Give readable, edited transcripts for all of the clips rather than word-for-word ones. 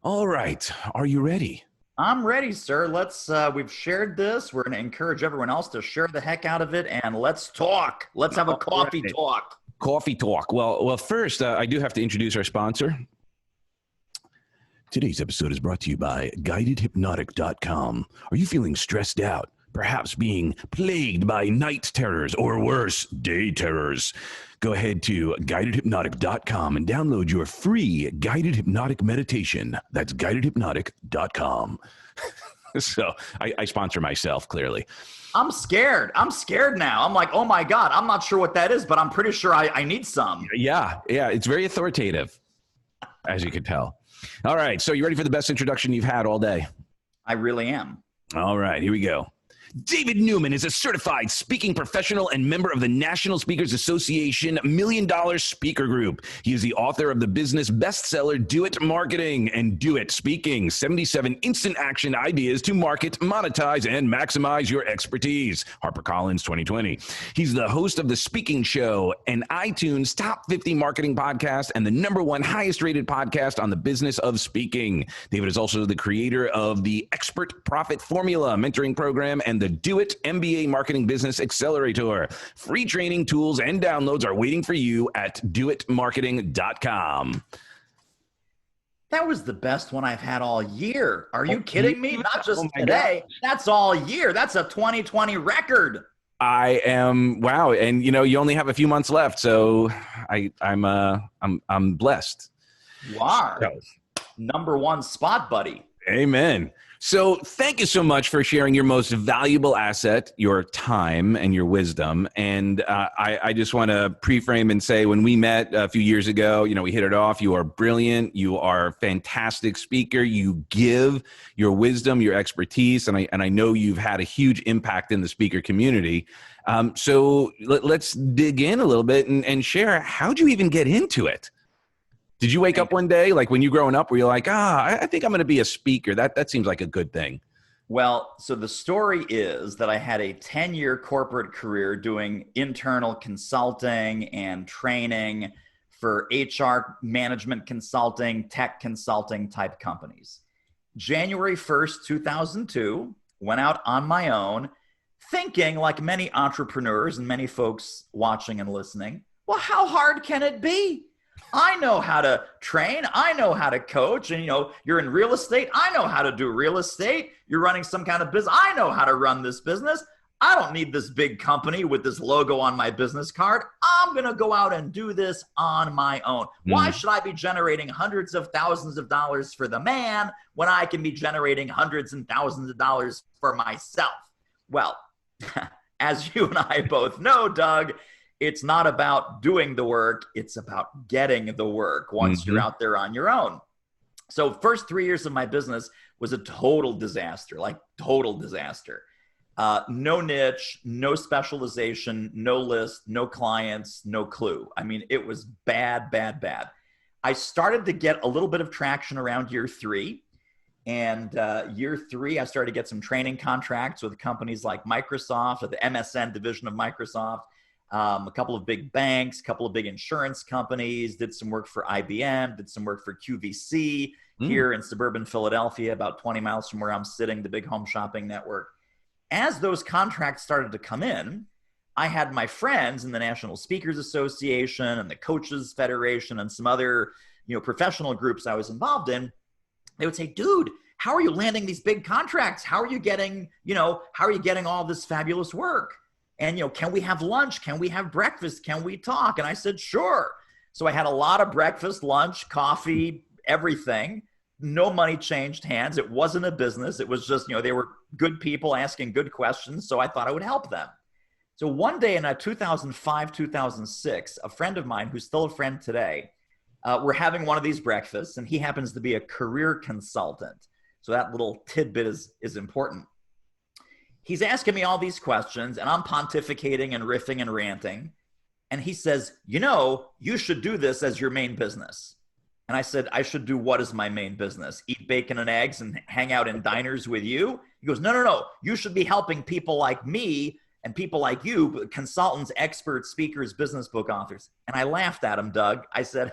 All right. Are you ready? I'm ready, sir. We've shared this. We're going to encourage everyone else to share the heck out of it, and let's talk. Let's have a All coffee right. talk. Coffee talk. Well, first, I do have to introduce our sponsor. Today's episode is brought to you by GuidedHypnotic.com. Are you feeling stressed out? Perhaps being plagued by night terrors or worse, day terrors? Go ahead to GuidedHypnotic.com and download your free guided hypnotic meditation. That's GuidedHypnotic.com. So I sponsor myself, clearly. I'm scared. I'm scared now. I'm like, oh my God, I'm not sure what that is, but I'm pretty sure I need some. Yeah. It's very authoritative, as you can tell. All right. So you ready for the best introduction you've had all day? I really am. All right. Here we go. David Newman is a certified speaking professional and member of the National Speakers Association $1 Million Speaker Group. He is the author of the business bestseller, Do It Marketing and Do It Speaking, 77 instant action ideas to market, monetize, and maximize your expertise. HarperCollins 2020. He's the host of The Speaking Show, an iTunes top 50 marketing podcast, and the #1 highest rated podcast on the business of speaking. David is also the creator of the Expert Profit Formula mentoring program and the Do It MBA Marketing Business Accelerator. Free training, tools, and downloads are waiting for you at doitmarketing.com. That was the best one I've had all year. Are you kidding me? Not just Oh my today. God. That's all year. That's a 2020 record. I am wow, and you only have a few months left, so I'm blessed. You are. So, #1 spot, buddy. amen. So thank you so much for sharing your most valuable asset, your time and your wisdom. And I just want to pre-frame and say, when we met a few years ago, we hit it off. You are brilliant. You are a fantastic speaker. You give your wisdom, your expertise, and I know you've had a huge impact in the speaker community. So let's dig in a little bit and share, how'd you even get into it? Did you wake up one day, like when you growing up, where you're like, I think I'm going to be a speaker? That seems like a good thing. Well, so the story is that I had a 10-year corporate career doing internal consulting and training for HR management consulting, tech consulting type companies. January 1st, 2002, went out on my own, thinking, like many entrepreneurs and many folks watching and listening, well, how hard can it be? I know how to train. I know how to coach. And, you're in real estate. I know how to do real estate. You're running some kind of business. I know how to run this business. I don't need this big company with this logo on my business card. I'm going to go out and do this on my own. Why should I be generating hundreds of thousands of dollars for the man when I can be generating hundreds and thousands of dollars for myself? Well, as you and I both know, Doug, it's not about doing the work. It's about getting the work once you're out there on your own. So first 3 years of my business was a total disaster, like total disaster. No niche, no specialization, no list, no clients, no clue. I mean, it was bad, bad, bad. I started to get a little bit of traction around year 3. And year 3, I started to get some training contracts with companies like Microsoft, or the MSN division of Microsoft. A couple of big banks, a couple of big insurance companies, did some work for IBM, did some work for QVC here in suburban Philadelphia, about 20 miles from where I'm sitting, the big home shopping network. As those contracts started to come in, I had my friends in the National Speakers Association and the Coaches Federation and some other, professional groups I was involved in. They would say, dude, how are you landing these big contracts? How are you getting all this fabulous work? And, can we have lunch? Can we have breakfast? Can we talk? And I said, sure. So I had a lot of breakfast, lunch, coffee, everything. No money changed hands. It wasn't a business. It was just, they were good people asking good questions. So I thought I would help them. So one day in 2005, 2006, a friend of mine, who's still a friend today, we're having one of these breakfasts, and he happens to be a career consultant. So that little tidbit is important. He's asking me all these questions, and I'm pontificating and riffing and ranting. And he says, you should do this as your main business. And I said, I should do what as my main business? Eat bacon and eggs and hang out in diners with you? He goes, no. You should be helping people like me and people like you, consultants, experts, speakers, business book authors. And I laughed at him, Doug. I said,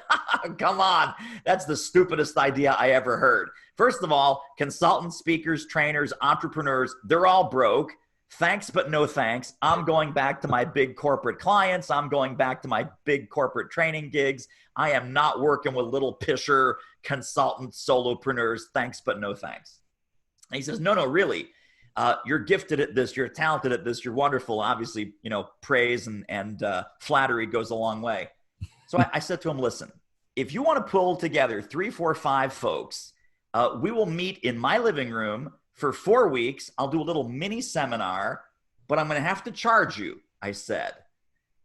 come on, that's the stupidest idea I ever heard. First of all, consultants, speakers, trainers, entrepreneurs, they're all broke. Thanks, but no thanks. I'm going back to my big corporate clients. I'm going back to my big corporate training gigs. I am not working with little pisher consultants, solopreneurs. Thanks, but no thanks. And he says, no, really. You're gifted at this. You're talented at this. You're wonderful. Obviously, praise and flattery goes a long way. So I said to him, listen, if you want to pull together 3, 4, 5 folks, we will meet in my living room for 4 weeks. I'll do a little mini seminar, but I'm going to have to charge you, I said.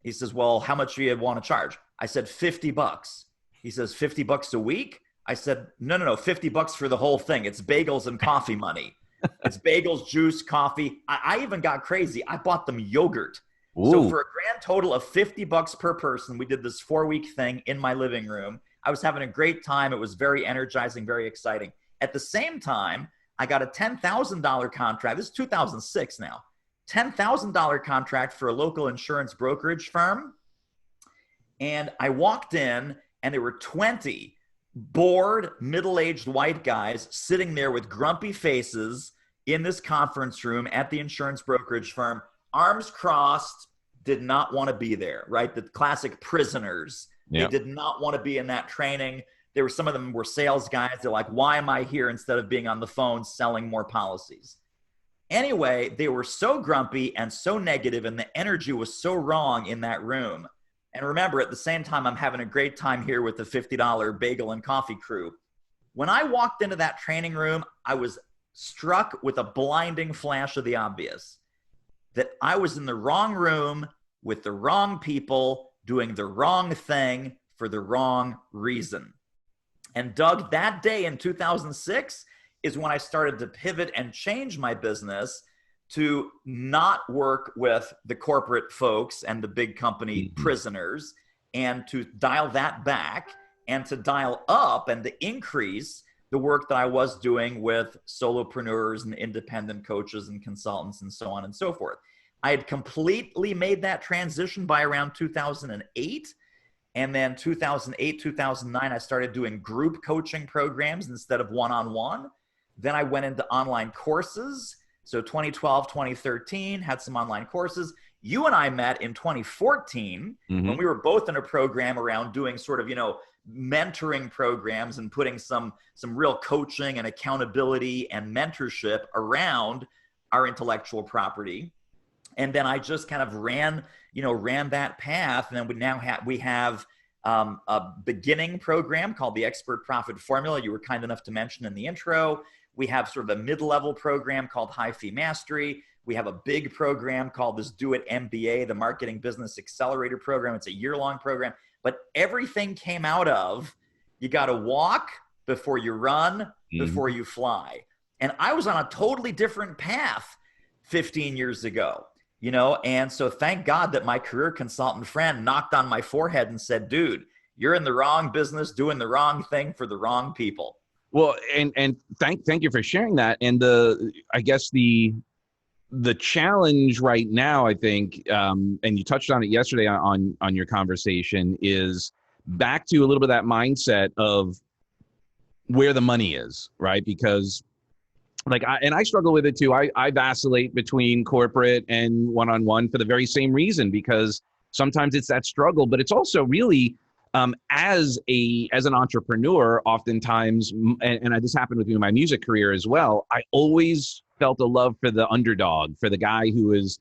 He says, well, how much do you want to charge? I said, $50. He says, $50 a week? I said, no, $50 for the whole thing. It's bagels and coffee money. It's bagels, juice, coffee. I even got crazy. I bought them yogurt. Ooh. So for a grand total of $50 per person, we did this 4-week thing in my living room. I was having a great time. It was very energizing, very exciting. At the same time, I got a $10,000 contract. This is 2006 now. $10,000 contract for a local insurance brokerage firm. And I walked in and there were 20 bored, middle-aged white guys sitting there with grumpy faces in this conference room at the insurance brokerage firm, arms crossed, did not want to be there, right? The classic prisoners. Yep. They did not want to be in that training. There were some of them were sales guys. They're like, why am I here instead of being on the phone selling more policies? Anyway, they were so grumpy and so negative, and the energy was so wrong in that room. And remember, at the same time, I'm having a great time here with the $50 bagel and coffee crew. When I walked into that training room, I was struck with a blinding flash of the obvious, that I was in the wrong room with the wrong people doing the wrong thing for the wrong reason. And Doug, that day in 2006 is when I started to pivot and change my business to not work with the corporate folks and the big company prisoners, and to dial that back and to dial up and to increase the work that I was doing with solopreneurs and independent coaches and consultants and so on and so forth. I had completely made that transition by around 2008. And then 2008, 2009, I started doing group coaching programs instead of one-on-one. Then I went into online courses. So 2012, 2013, had some online courses. You and I met in 2014 when we were both in a program around doing sort of, mentoring programs and putting some real coaching and accountability and mentorship around our intellectual property. And then I just kind of ran that path. And then we have a beginning program called the Expert Profit Formula. You were kind enough to mention in the intro. We have sort of a mid-level program called High Fee Mastery. We have a big program called this Do It MBA, the Marketing Business Accelerator program. It's a year-long program. But everything came out of, you got to walk before you run, before you fly. And I was on a totally different path 15 years ago, and so thank God that my career consultant friend knocked on my forehead and said, dude, you're in the wrong business, doing the wrong thing for the wrong people. Well, and thank you for sharing that. And I guess the challenge right now, I think, and you touched on it yesterday on your conversation, is back to a little bit of that mindset of where the money is, right? Because I struggle with it too. I vacillate between corporate and one-on-one for the very same reason, because sometimes it's that struggle, but it's also really, as an entrepreneur, oftentimes, and this happened with me in my music career as well, I always felt a love for the underdog, for the guy who is,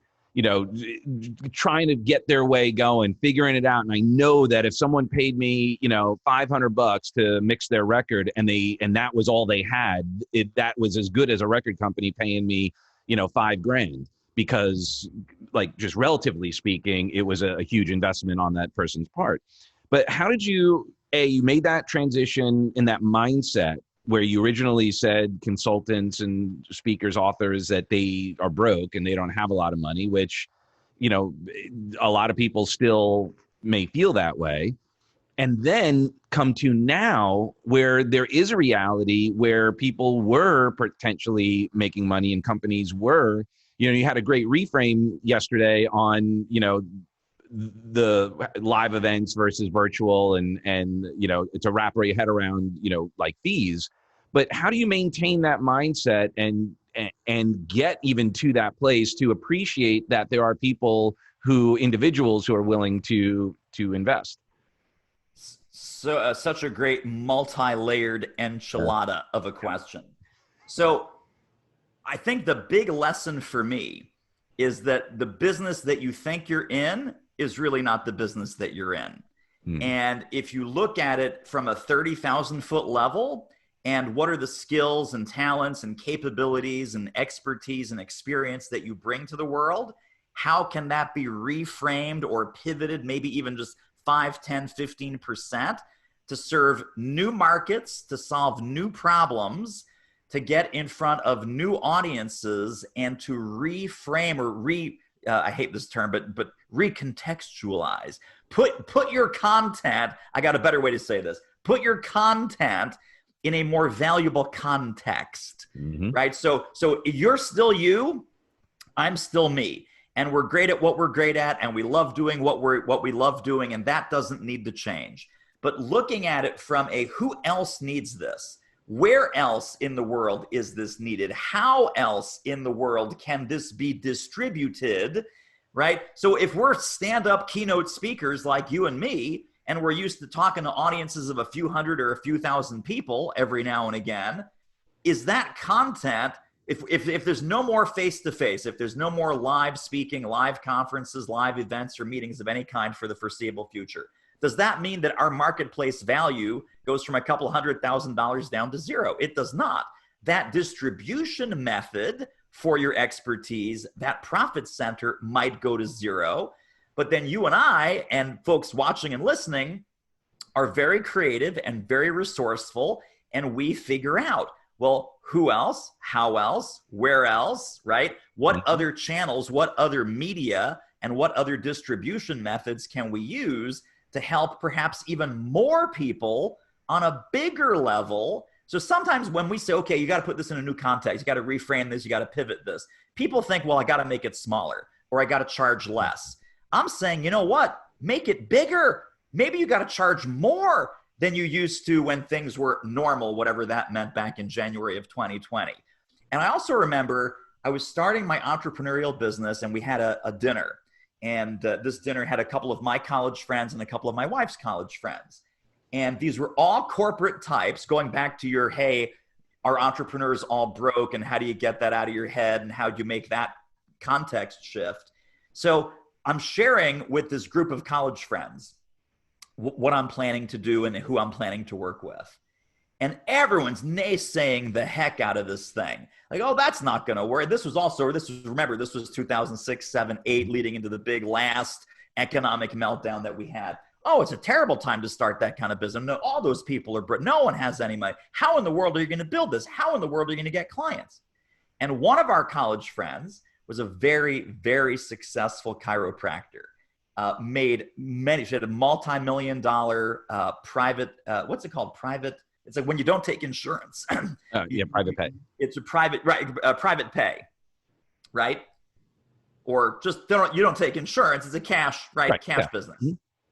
trying to get their way going, figuring it out. And I know that if someone paid me, $500 to mix their record and that was all they had, that was as good as a record company paying me, $5,000, because just relatively speaking, it was a huge investment on that person's part. But how did you made that transition in that mindset where you originally said consultants and speakers, authors, that they are broke and they don't have a lot of money, which, a lot of people still may feel that way. And then come to now where there is a reality where people were potentially making money and companies were, you had a great reframe yesterday on, the live events versus virtual and, to wrap your head around, like fees. But how do you maintain that mindset and get even to that place to appreciate that there are individuals who are willing to invest? So such a great multi-layered enchilada of a question. So I think the big lesson for me is that the business that you think you're in is really not the business that you're in. And if you look at it from a 30,000 foot level, and what are the skills and talents and capabilities and expertise and experience that you bring to the world, how can that be reframed or pivoted, maybe even just 5, 10, 15% to serve new markets, to solve new problems, to get in front of new audiences, and to reframe or I hate this term, but recontextualize. Put your content, I got a better way to say this, put your content in a more valuable context, right? So you're still you, I'm still me. And we're great at what we're great at, and we love doing what we love doing, and that doesn't need to change. But looking at it from a who else needs this? Where else in the world is this needed? How else in the world can this be distributed, right? So if we're stand-up keynote speakers like you and me, and we're used to talking to audiences of a few hundred or a few thousand people every now and again, is that content, if there's no more face-to-face, if there's no more live speaking, live conferences, live events, or meetings of any kind for the foreseeable future, does that mean that our marketplace value goes from a couple $100,000 down to zero? It does not. That distribution method for your expertise, that profit center might go to zero. But then you and I and folks watching and listening are very creative and very resourceful, and we figure out, well, who else, how else, where else, right? What other channels, what other media, and what other distribution methods can we use to help perhaps even more people on a bigger level? So sometimes when we say, okay, you got to put this in a new context, you got to reframe this, you got to pivot this, people think, well, I got to make it smaller, or I got to charge less. I'm saying, you know what? Make it bigger. Maybe you got to charge more than you used to when things were normal, whatever that meant back in January of 2020. And I also remember I was starting my entrepreneurial business, and we had a dinner. And this dinner had a couple of my college friends and a couple of my wife's college friends. And these were all corporate types, going back to your, hey, our entrepreneurs all broke, and how do you get that out of your head, and how do you make that context shift? So I'm sharing with this group of college friends what I'm planning to do and who I'm planning to work with. And everyone's naysaying the heck out of this thing. Like, oh, that's not going to work. Remember, this was 2006, 7, 8, leading into the big last economic meltdown that we had. Oh, it's a terrible time to start that kind of business. No, all those people are, no one has any money. How in the world are you going to build this? How in the world are you going to get clients? And one of our college friends was a very, very successful chiropractor. She had a multi-million-dollar private, what's it called? It's like when you don't take insurance. Private pay. It's a private, right? Private pay, right? Or just you don't take insurance. It's a cash, right? Cash business.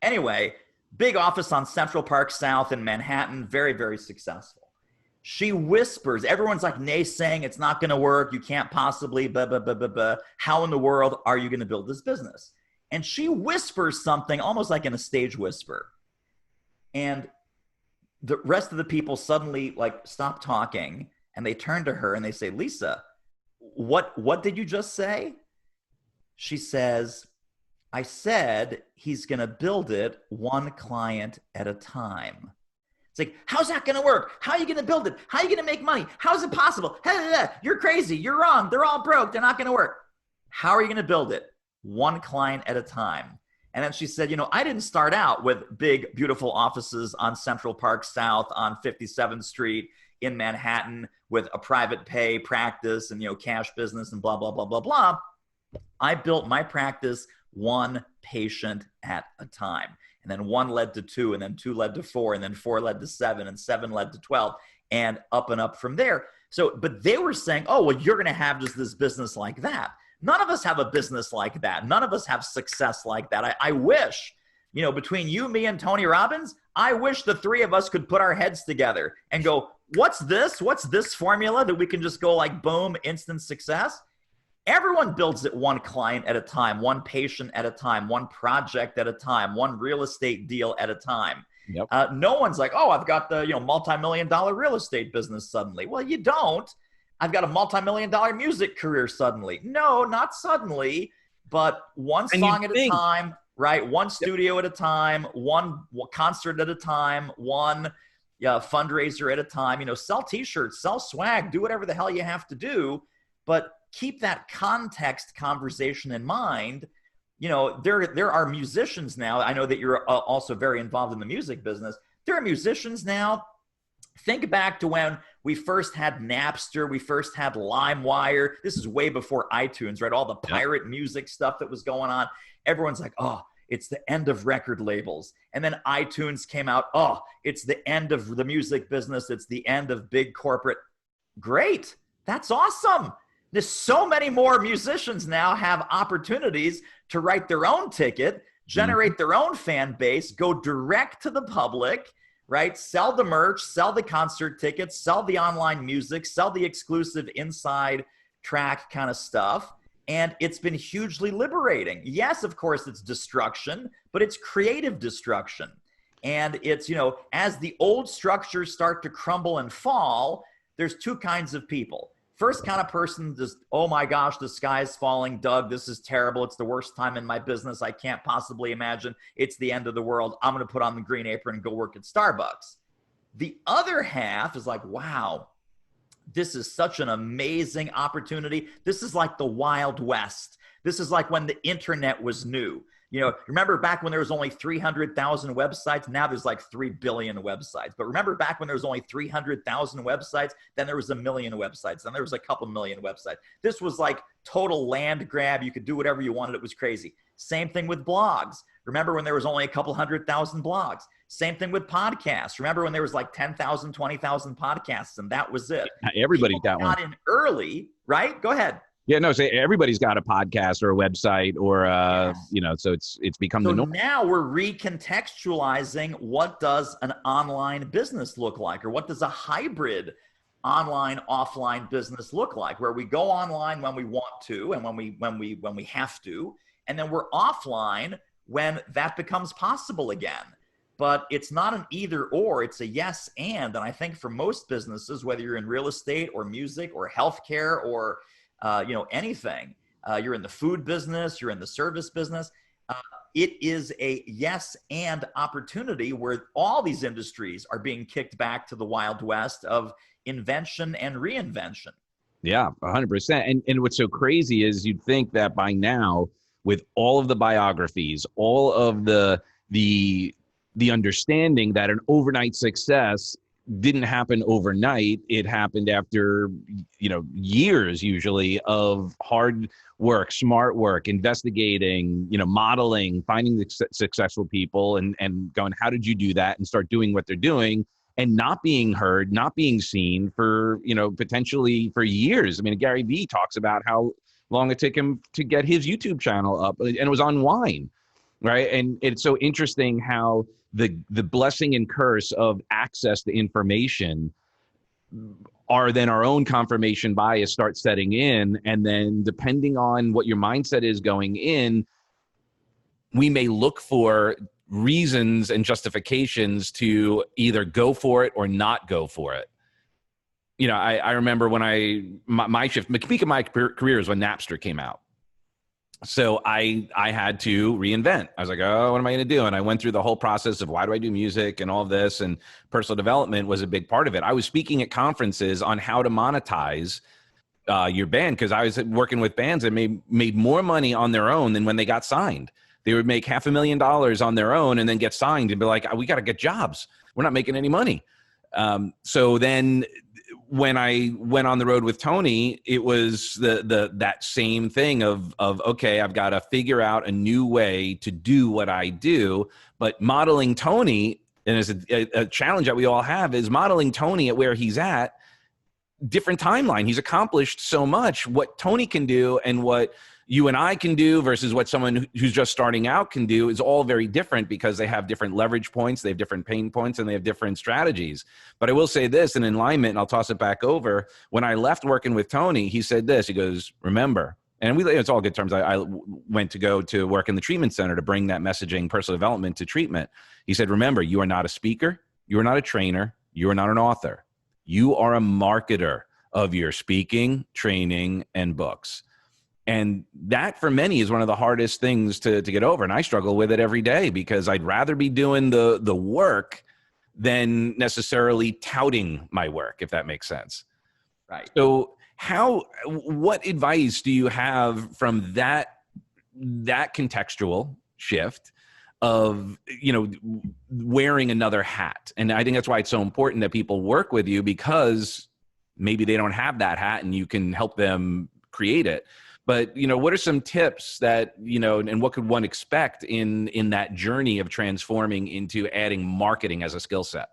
Anyway, big office on Central Park South in Manhattan. Very, very successful. She whispers, everyone's like naysaying, it's not going to work. You can't possibly, blah, blah, blah, blah, blah. How in the world are you going to build this business? And she whispers something almost like in a stage whisper. And the rest of the people suddenly like stop talking, and they turn to her and they say, Lisa, what did you just say? She says, I said he's going to build it one client at a time. It's like, how's that going to work? How are you going to build it? How are you going to make money? How is it possible? You're crazy. You're wrong. They're all broke. They're not going to work. How are you going to build it? One client at a time. And then she said, I didn't start out with big, beautiful offices on Central Park South, on 57th Street in Manhattan with a private pay practice and, cash business and blah, blah, blah, blah, blah. I built my practice one patient at a time. And then 1 led to 2, and then 2 led to 4, and then 4 led to 7, and 7 led to 12, and up from there. So, but they were saying, oh, well, you're going to have just this business like that. None of us have a business like that. None of us have success like that. I wish, between you, me, and Tony Robbins, I wish the three of us could put our heads together and go, what's this? What's this formula that we can just go like, boom, instant success? Everyone builds it one client at a time, one patient at a time, one project at a time, one real estate deal at a time. Yep. No one's like, oh, I've got the multi-million-dollar real estate business suddenly. Well, you don't. I've got a multi-million-dollar music career suddenly. No, not suddenly, but one song at a time, right? One studio at a time, one concert at a time, one fundraiser at a time. Sell t-shirts, sell swag, do whatever the hell you have to do, but keep that context conversation in mind. There are musicians now. I know that you're also very involved in the music business. There are musicians now. Think back to when we first had Napster, we first had LimeWire. This is way before iTunes, right? All the pirate music stuff that was going on. Everyone's like, oh, it's the end of record labels. And then iTunes came out. Oh, it's the end of the music business. It's the end of big corporate. Great. That's awesome. There's so many more musicians now have opportunities to write their own ticket, generate their own fan base, go direct to the public, right? Sell the merch, sell the concert tickets, sell the online music, sell the exclusive inside track kind of stuff. And it's been hugely liberating. Yes, of course, it's destruction, but it's creative destruction. And it's, as the old structures start to crumble and fall, there's two kinds of people. First kind of person just, oh my gosh, the sky is falling. Doug, this is terrible. It's the worst time in my business. I can't possibly imagine. It's the end of the world. I'm going to put on the green apron and go work at Starbucks. The other half is like, wow, this is such an amazing opportunity. This is like the Wild West. This is like when the internet was new. Remember back when there was only 300,000 websites? Now there's like 3 billion websites. But remember back when there was only 300,000 websites? Then there was 1 million websites. Then there was a couple million websites. This was like total land grab. You could do whatever you wanted. It was crazy. Same thing with blogs. Remember when there was only a couple 100,000 blogs? Same thing with podcasts. Remember when there was like 10,000, 20,000 podcasts and that was it? Everybody got one. Got in early, right? Go ahead. Yeah, no, so everybody's got a podcast or a website or, so it's become the norm. Now we're recontextualizing what does an online business look like, or what does a hybrid online, offline business look like, where we go online when we want to and when we have to, and then we're offline when that becomes possible again. But it's not an either or, it's a yes and. And I think for most businesses, whether you're in real estate or music or healthcare or anything, you're in the food business, you're in the service business, it is a yes and opportunity where all these industries are being kicked back to the Wild West of invention and reinvention. Yeah, 100%. And what's so crazy is you'd think that by now, with all of the biographies, all of the understanding that an overnight success didn't happen overnight. It happened after, years usually of hard work, smart work, investigating, modeling, finding the successful people and going, how did you do that? And start doing what they're doing and not being heard, not being seen for, potentially for years. I mean, Gary Vee talks about how long it took him to get his YouTube channel up, and it was on Wine, right? And it's so interesting how the blessing and curse of access to information are then our own confirmation bias starts setting in. And then depending on what your mindset is going in, we may look for reasons and justifications to either go for it or not go for it. I remember when my shift, the peak of my career is when Napster came out. So I had to reinvent. I was like, oh, what am I going to do? And I went through the whole process of why do I do music and all of this, and personal development was a big part of it. I was speaking at conferences on how to monetize your band, because I was working with bands that made more money on their own than when they got signed. They would make $500,000 on their own and then get signed and be like, we got to get jobs. We're not making any money. So then when I went on the road with Tony, it was that same thing of okay, I've got to figure out a new way to do what I do. But modeling Tony, and as a challenge that we all have, is modeling Tony at where he's at, different timeline. He's accomplished so much. What Tony can do and what you and I can do versus what someone who's just starting out can do is all very different because they have different leverage points, they have different pain points, and they have different strategies. But I will say this in alignment, and I'll toss it back over. When I left working with Tony, he said this, he goes, remember, and it's all good terms. I went to go to work in the treatment center to bring that messaging, personal development to treatment. He said, remember, you are not a speaker. You are not a trainer. You are not an author. You are a marketer of your speaking, training, and books. And that for many is one of the hardest things to get over. And I struggle with it every day because I'd rather be doing the work than necessarily touting my work, if that makes sense. Right. So what advice do you have from that contextual shift of, wearing another hat? And I think that's why it's so important that people work with you, because maybe they don't have that hat and you can help them create it. But, what are some tips that, and what could one expect in that journey of transforming into adding marketing as a skill set?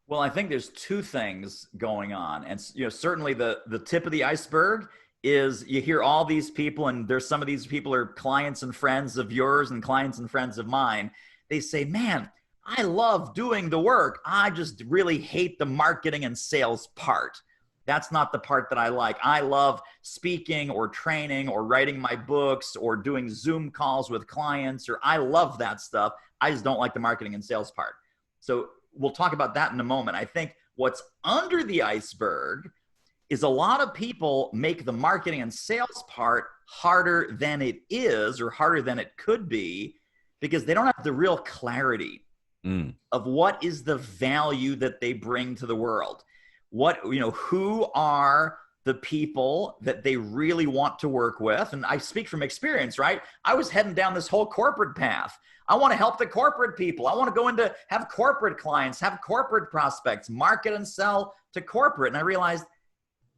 Well, I think there's two things going on. And, certainly the tip of the iceberg is you hear all these people, and there's some of these people are clients and friends of yours and clients and friends of mine. They say, man, I love doing the work. I just really hate the marketing and sales part. That's not the part that I like. I love speaking or training or writing my books or doing Zoom calls with clients, or I love that stuff. I just don't like the marketing and sales part. So we'll talk about that in a moment. I think what's under the iceberg is a lot of people make the marketing and sales part harder than it is, or harder than it could be, because they don't have the real clarity of what is the value that they bring to the world. Who are the people that they really want to work with? And I speak from experience, right? I was heading down this whole corporate path. I want to help the corporate people. I want to go into have corporate clients, have corporate prospects, market and sell to corporate. And I realized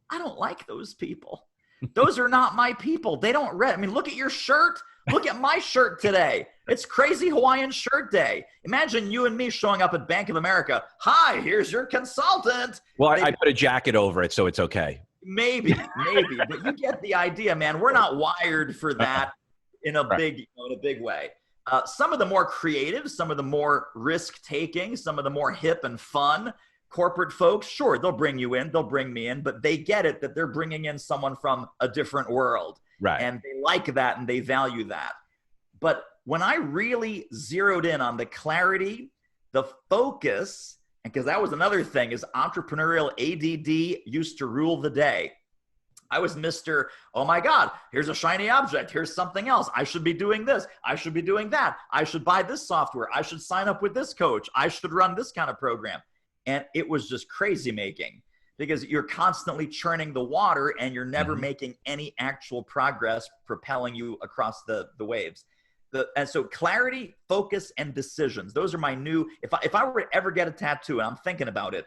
I don't like those people. Those are not my people. They don't read. I mean, look at your shirt. Look at my shirt today. It's crazy Hawaiian shirt day. Imagine you and me showing up at Bank of America. Hi, here's your consultant. Well, I put a jacket over it, so it's okay. Maybe, but you get the idea, man. We're not wired for that in a big way. Some of the more creative, some of the more risk-taking, some of the more hip and fun corporate folks, sure, they'll bring you in, they'll bring me in, but they get it that they're bringing in someone from a different world. Right. And they like that and they value that. But when I really zeroed in on the clarity, the focus, and because that was another thing, is entrepreneurial ADD used to rule the day. I was Mr. Oh my God, here's a shiny object. Here's something else. I should be doing this. I should be doing that. I should buy this software. I should sign up with this coach. I should run this kind of program. And it was just crazy making, because you're constantly churning the water and you're never making any actual progress propelling you across the waves. And so clarity, focus, and decisions. Those are my new, if I were to ever get a tattoo, and I'm thinking about it,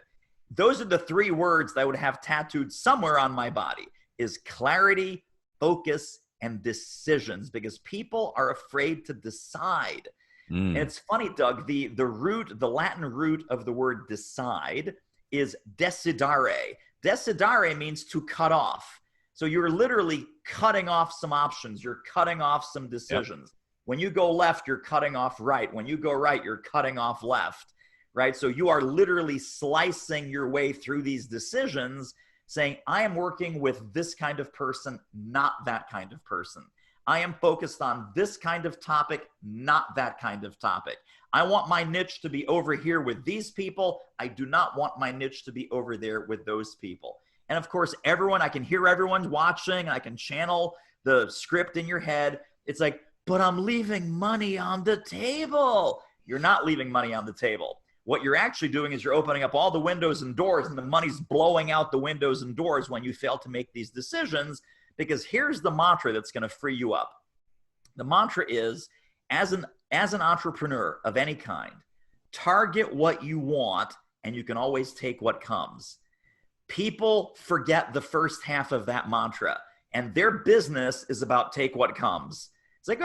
those are the three words that I would have tattooed somewhere on my body, is clarity, focus, and decisions, because people are afraid to decide. And it's funny, Doug, the Latin root of the word decide is decidere. Decidere means to cut off. So you're literally cutting off some options. You're cutting off some decisions. Yep. When you go left, you're cutting off right. When you go right, you're cutting off left, right? So you are literally slicing your way through these decisions, saying, I am working with this kind of person, not that kind of person. I am focused on this kind of topic, not that kind of topic. I want my niche to be over here with these people. I do not want my niche to be over there with those people. And of course, I can hear everyone's watching, and I can channel the script in your head. It's like, but I'm leaving money on the table. You're not leaving money on the table. What you're actually doing is you're opening up all the windows and doors, and the money's blowing out the windows and doors when you fail to make these decisions. Because here's the mantra that's going to free you up. The mantra is, as an entrepreneur of any kind, target what you want, and you can always take what comes. People forget the first half of that mantra, and their business is about take what comes. It's like,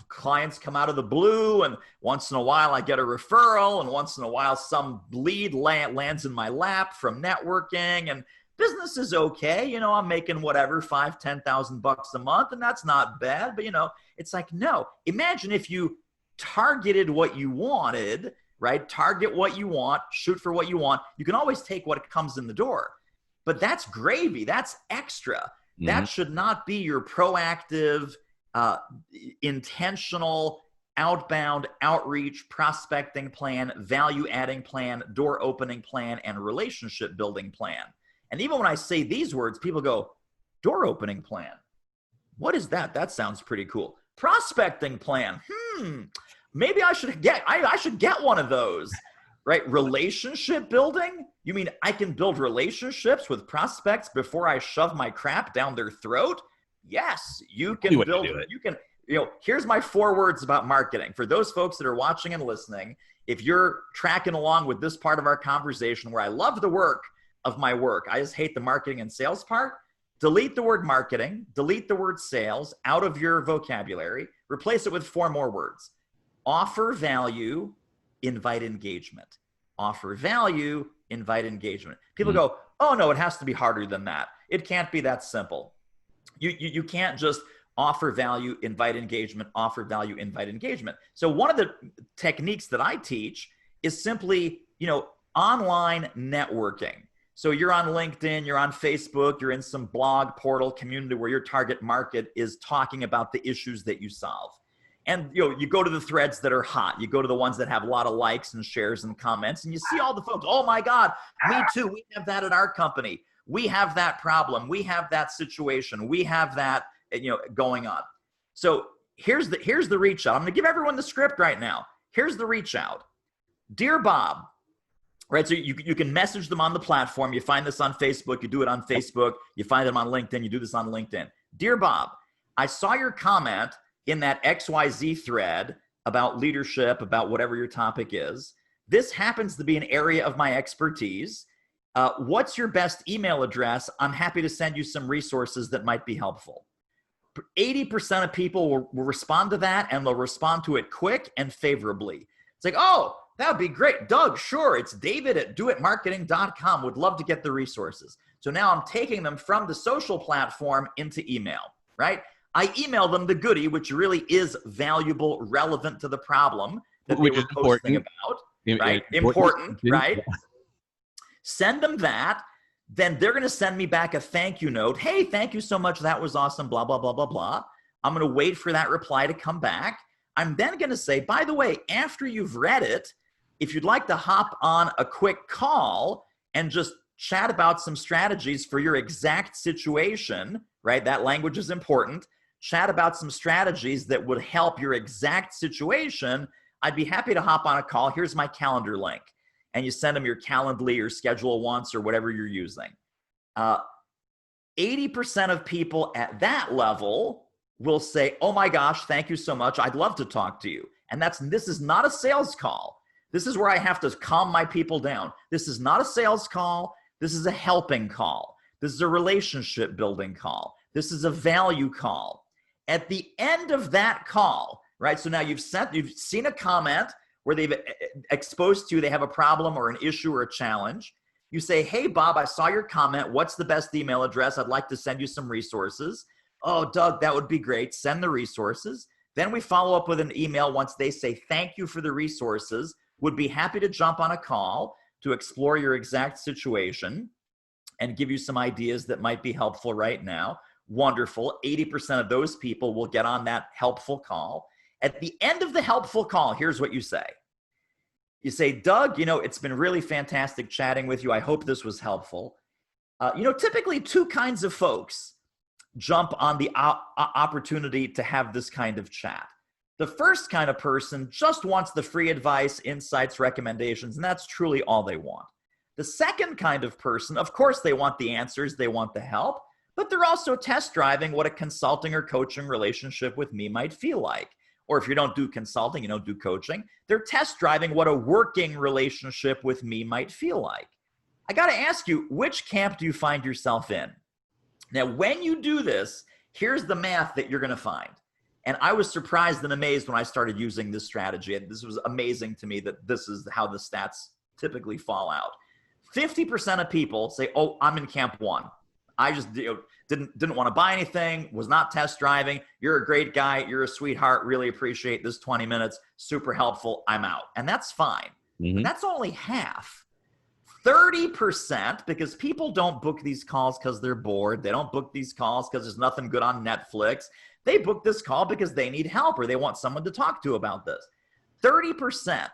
clients come out of the blue, and once in a while I get a referral, and once in a while some lead lands in my lap from networking, business is okay. You know, I'm making whatever, $5,000-$10,000 a month, and that's not bad. But, you know, it's like, no, imagine if you targeted what you wanted, right? Target what you want, shoot for what you want. You can always take what comes in the door, but that's gravy. That's extra. That should not be your proactive, intentional, outbound outreach, prospecting plan, value adding plan, door opening plan, and relationship building plan. And even when I say these words, people go, door opening plan. What is that? That sounds pretty cool. Prospecting plan. Maybe I should get one of those, right? Relationship building. You mean I can build relationships with prospects before I shove my crap down their throat? Yes, you can build, you can, you know, here's my 4 words about marketing. For those folks that are watching and listening, if you're tracking along with this part of our conversation where I love the work of my work, I just hate the marketing and sales part, delete the word marketing, delete the word sales out of your vocabulary, replace it with 4 more words. Offer value, invite engagement. Offer value, invite engagement. People go, oh no, it has to be harder than that. It can't be that simple. You can't just offer value, invite engagement, offer value, invite engagement. So one of the techniques that I teach is simply, you know, online networking. So you're on LinkedIn, you're on Facebook, you're in some blog portal community where your target market is talking about the issues that you solve. And you know, you go to the threads that are hot. You go to the ones that have a lot of likes and shares and comments, and you see all the folks, oh my God, me too. We have that at our company. We have that problem. We have that situation. We have that, you know, going on. So here's the reach out. I'm going to give everyone the script right now. Here's the reach out. Dear Bob, right? So you can message them on the platform. You find this on Facebook. You do it on Facebook. You find them on LinkedIn. You do this on LinkedIn. Dear Bob, I saw your comment in that XYZ thread about leadership, about whatever your topic is. This happens to be an area of my expertise. What's your best email address? I'm happy to send you some resources that might be helpful. 80% of people will respond to that, and they'll respond to it quick and favorably. It's like, oh, that would be great. Doug, sure. It's David at doitmarketing.com. Would love to get the resources. So now I'm taking them from the social platform into email, right? I email them the goodie, which really is valuable, relevant to the problem that they were posting about, right? Important, right? Send them that. Then they're going to send me back a thank you note. Hey, thank you so much. That was awesome, blah, blah, blah, blah, blah. I'm going to wait for that reply to come back. I'm then going to say, by the way, after you've read it, if you'd like to hop on a quick call and just chat about some strategies for your exact situation, right? That language is important. Chat about some strategies that would help your exact situation. I'd be happy to hop on a call. Here's my calendar link. And you send them your Calendly or Schedule Once or whatever you're using. 80% of people at that level will say, oh my gosh, thank you so much. I'd love to talk to you. And this is not a sales call. This is where I have to calm my people down. This is not a sales call. This is a helping call. This is a relationship building call. This is a value call. At the end of that call, right? So now you've seen a comment where they've exposed to you, they have a problem or an issue or a challenge. You say, hey, Bob, I saw your comment. What's the best email address? I'd like to send you some resources. Oh, Doug, that would be great. Send the resources. Then we follow up with an email once they say, thank you for the resources. Would be happy to jump on a call to explore your exact situation and give you some ideas that might be helpful right now. Wonderful. 80% of those people will get on that helpful call. At the end of the helpful call, here's what you say. You say, Doug, you know, it's been really fantastic chatting with you. I hope this was helpful. You know, typically 2 kinds of folks jump on the opportunity to have this kind of chat. The first kind of person just wants the free advice, insights, recommendations, and that's truly all they want. The second kind of person, of course, they want the answers, they want the help, but they're also test driving what a consulting or coaching relationship with me might feel like. Or if you don't do consulting, you don't do coaching, they're test driving what a working relationship with me might feel like. I got to ask you, which camp do you find yourself in? Now, when you do this, here's the math that you're going to find. And I was surprised and amazed when I started using this strategy. And this was amazing to me that this is how the stats typically fall out. 50% of people say, oh, I'm in camp one. I just didn't want to buy anything, was not test driving. You're a great guy. You're a sweetheart. Really appreciate this 20 minutes. Super helpful. I'm out. And that's fine. But that's only half. 30%, because people don't book these calls because they're bored. They don't book these calls because there's nothing good on Netflix. They book this call because they need help or they want someone to talk to about this. 30%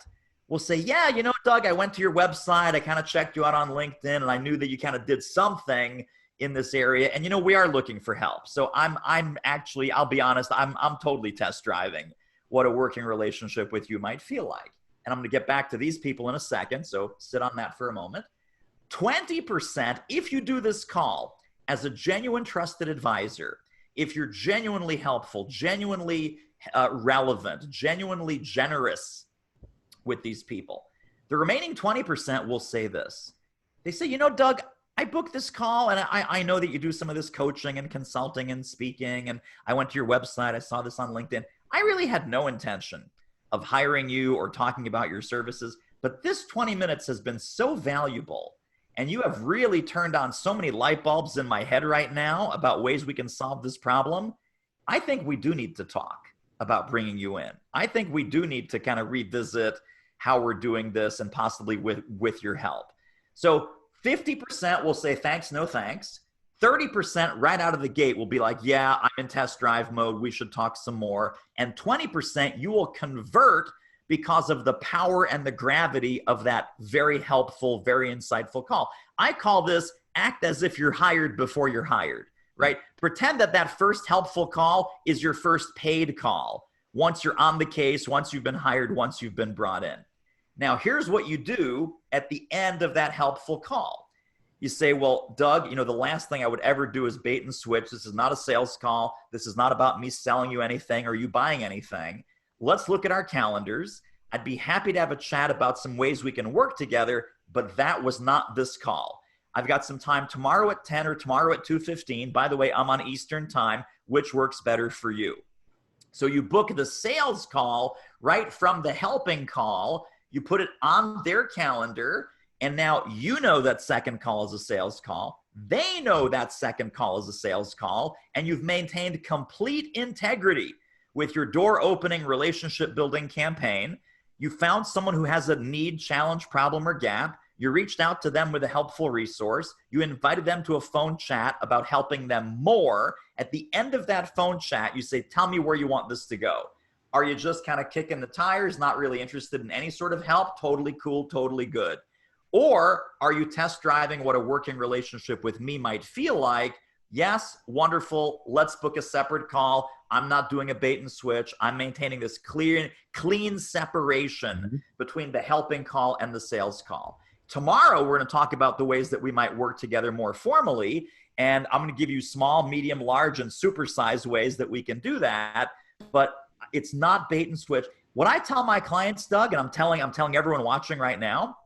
will say, yeah, you know, Doug, I went to your website. I kind of checked you out on LinkedIn and I knew that you kind of did something in this area. And, you know, we are looking for help. So I'm actually, I'll be honest, I'm totally test driving what a working relationship with you might feel like. And I'm going to get back to these people in a second. So sit on that for a moment. 20%, if you do this call as a genuine trusted advisor, if you're genuinely helpful, genuinely relevant, genuinely generous with these people, the remaining 20% will say this. They say, you know, Doug, I booked this call and I know that you do some of this coaching and consulting and speaking, and I went to your website. I saw this on LinkedIn. I really had no intention of hiring you or talking about your services, but this 20 minutes has been so valuable, and you have really turned on so many light bulbs in my head right now about ways we can solve this problem. I think we do need to talk about bringing you in. I think we do need to kind of revisit how we're doing this and possibly with your help. So 50% will say thanks, no thanks. 30% right out of the gate will be like, yeah, I'm in test drive mode. We should talk some more. And 20% you will convert because of the power and the gravity of that very helpful, very insightful call. I call this act as if you're hired before you're hired, right? Pretend that that first helpful call is your first paid call. Once you're on the case, once you've been hired, once you've been brought in. Now, here's what you do at the end of that helpful call. You say, well, Doug, you know, the last thing I would ever do is bait and switch. This is not a sales call. This is not about me selling you anything or you buying anything. Let's look at our calendars. I'd be happy to have a chat about some ways we can work together, but that was not this call. I've got some time tomorrow at 10 or tomorrow at 2:15. By the way, I'm on Eastern time. Which works better for you? So you book the sales call right from the helping call. You put it on their calendar, and now you know that second call is a sales call. They know that second call is a sales call, and you've maintained complete integrity with your door opening relationship building campaign. You found someone who has a need, challenge, problem, or gap. You reached out to them with a helpful resource. You invited them to a phone chat about helping them more. At the end of that phone chat, you say, tell me where you want this to go. Are you just kind of kicking the tires, not really interested in any sort of help? Totally cool, totally good. Or are you test driving what a working relationship with me might feel like? Yes, wonderful. Let's book a separate call. I'm not doing a bait and switch. I'm maintaining this clean separation between the helping call and the sales call. Tomorrow, we're going to talk about the ways that we might work together more formally. And I'm going to give you small, medium, large, and supersized ways that we can do that. But it's not bait and switch. What I tell my clients, Doug, and I'm telling everyone watching right now,